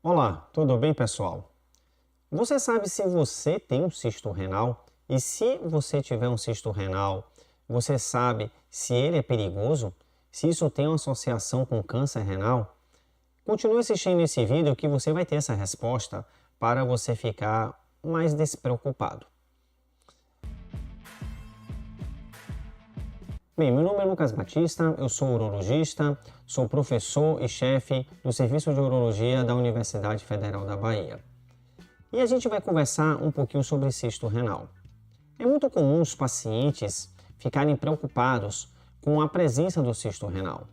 Olá, tudo bem, pessoal? Você sabe se você tem um cisto renal? E se você tiver um cisto renal, você sabe se ele é perigoso? Se isso tem uma associação com câncer renal? Continue assistindo esse vídeo que você vai ter essa resposta para você ficar mais despreocupado. Bem, meu nome é Lucas Batista, eu sou urologista, sou professor e chefe do Serviço de Urologia da Universidade Federal da Bahia. E a gente vai conversar um pouquinho sobre cisto renal. É muito comum os pacientes ficarem preocupados com a presença do cisto renal.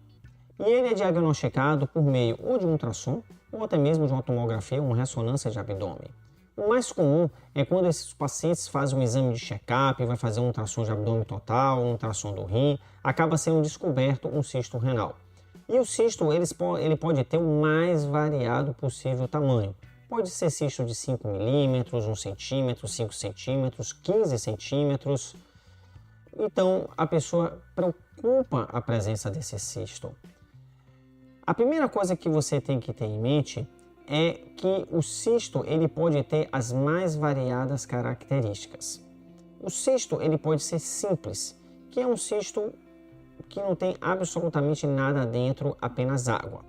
E ele é diagnosticado por meio ou de um ultrassom ou até mesmo de uma tomografia ou uma ressonância de abdômen. O mais comum é quando esses pacientes fazem um exame de check-up, vai fazer um ultrassom de abdômen total, um ultrassom do rim, acaba sendo descoberto um cisto renal. E o cisto ele pode ter o mais variado possível tamanho. Pode ser cisto de 5 milímetros, 1 centímetro, 5 centímetros, 15 centímetros. Então, a pessoa preocupa a presença desse cisto. A primeira coisa que você tem que ter em mente é que o cisto ele pode ter as mais variadas características. O cisto ele pode ser simples, que é um cisto que não tem absolutamente nada dentro, apenas água.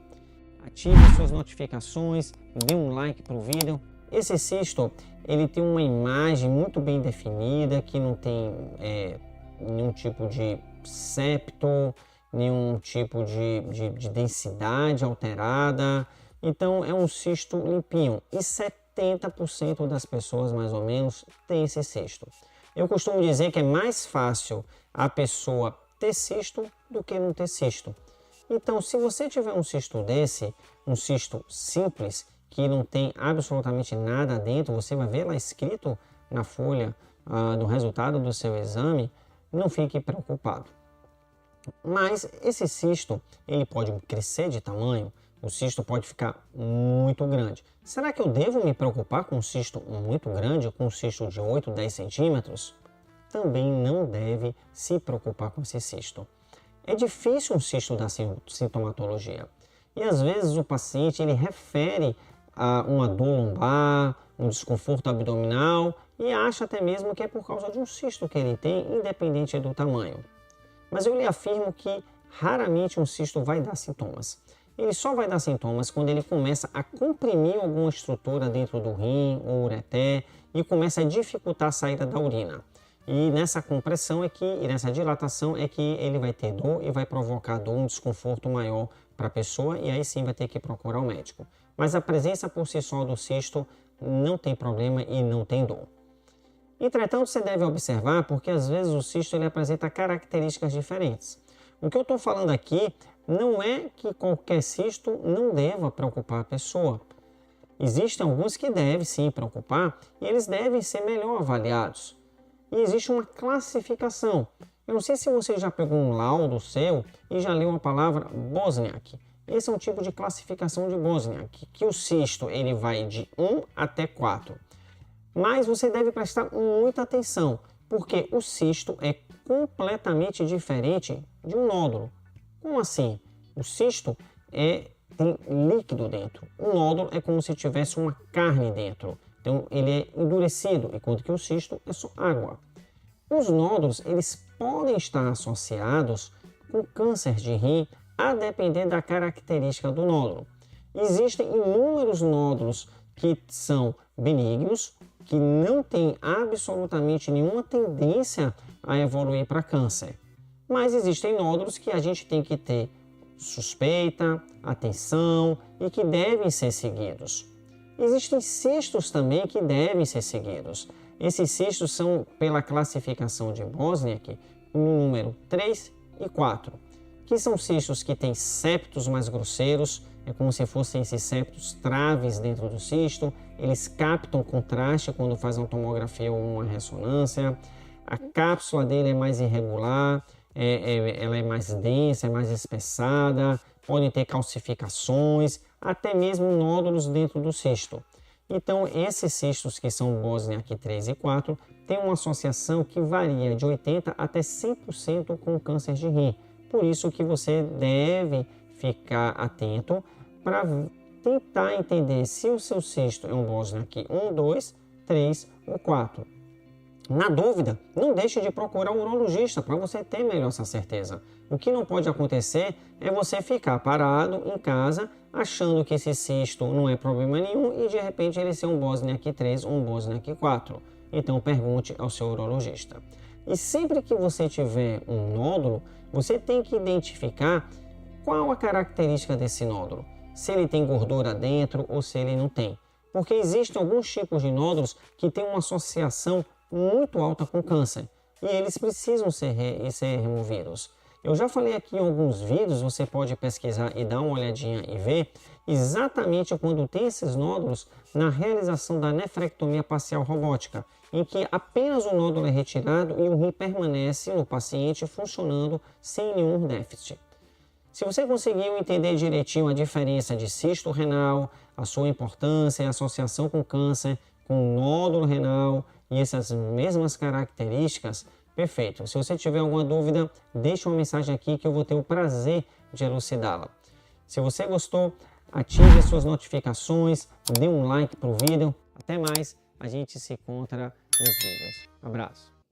Ative suas notificações, dê um like para o vídeo. Esse cisto ele tem uma imagem muito bem definida, que não tem nenhum tipo de septo, nenhum tipo de densidade alterada. Então é um cisto limpinho e 70% das pessoas mais ou menos tem esse cisto. Eu costumo dizer que é mais fácil a pessoa ter cisto do que não ter cisto. Então, se você tiver um cisto desse, um cisto simples, que não tem absolutamente nada dentro, você vai ver lá escrito na folha do resultado do seu exame, não fique preocupado. Mas esse cisto, ele pode crescer de tamanho, o cisto pode ficar muito grande. Será que eu devo me preocupar com um cisto muito grande, com um cisto de 8, 10 centímetros? Também não deve se preocupar com esse cisto. É difícil um cisto dar sintomatologia. E às vezes o paciente ele refere a uma dor lombar, um desconforto abdominal e acha até mesmo que é por causa de um cisto que ele tem, independente do tamanho. Mas eu lhe afirmo que raramente um cisto vai dar sintomas. Ele só vai dar sintomas quando ele começa a comprimir alguma estrutura dentro do rim ou ureter e começa a dificultar a saída da urina. E nessa compressão e nessa dilatação é que ele vai ter dor e vai provocar dor, um desconforto maior para a pessoa e aí sim vai ter que procurar o médico. Mas a presença por si só do cisto não tem problema e não tem dor. Entretanto, você deve observar porque às vezes o cisto ele apresenta características diferentes. O que eu estou falando aqui não é que qualquer cisto não deva preocupar a pessoa. Existem alguns que devem sim preocupar e eles devem ser melhor avaliados. E existe uma classificação. Eu não sei se você já pegou um laudo seu e já leu a palavra Bosniak. Esse é um tipo de classificação de Bosniak, que o cisto ele vai de 1 até 4. Mas você deve prestar muita atenção, porque o cisto é completamente diferente de um nódulo. Como assim? O cisto tem líquido dentro. O nódulo é como se tivesse uma carne dentro. Então ele é endurecido, enquanto que o cisto é só água. Os nódulos eles podem estar associados com câncer de rim, a depender da característica do nódulo. Existem inúmeros nódulos que são benignos, que não têm absolutamente nenhuma tendência a evoluir para câncer. Mas existem nódulos que a gente tem que ter suspeita, atenção e que devem ser seguidos. Existem cistos também que devem ser seguidos. Esses cistos são, pela classificação de Bosniak, no número 3 e 4, que são cistos que têm septos mais grosseiros, é como se fossem esses septos traves dentro do cisto, eles captam contraste quando fazem uma tomografia ou uma ressonância, a cápsula dele é mais irregular, ela é mais densa, é mais espessada, podem ter calcificações, até mesmo nódulos dentro do cisto. Então, esses cistos que são Bosniak 3 e 4 têm uma associação que varia de 80% até 100% com câncer de rim. Por isso que você deve ficar atento para tentar entender se o seu cisto é um Bosniak 1, 2, 3 ou 4. Na dúvida, não deixe de procurar um urologista para você ter melhor essa certeza. O que não pode acontecer é você ficar parado em casa achando que esse cisto não é problema nenhum e de repente ele ser um Bosniak 3 ou um Bosniak 4. Então pergunte ao seu urologista. E sempre que você tiver um nódulo, você tem que identificar qual a característica desse nódulo. Se ele tem gordura dentro ou se ele não tem. Porque existem alguns tipos de nódulos que têm uma associação muito alta com câncer e eles precisam ser removidos. Eu já falei aqui em alguns vídeos, você pode pesquisar e dar uma olhadinha e ver exatamente quando tem esses nódulos na realização da nefrectomia parcial robótica, em que apenas o nódulo é retirado e o rim permanece no paciente funcionando sem nenhum déficit. Se você conseguiu entender direitinho a diferença de cisto renal, a sua importância e associação com câncer, com nódulo renal e essas mesmas características, perfeito. Se você tiver alguma dúvida, deixe uma mensagem aqui que eu vou ter o prazer de elucidá-la. Se você gostou, ative as suas notificações, dê um like para o vídeo. Até mais, a gente se encontra nos vídeos. Abraço.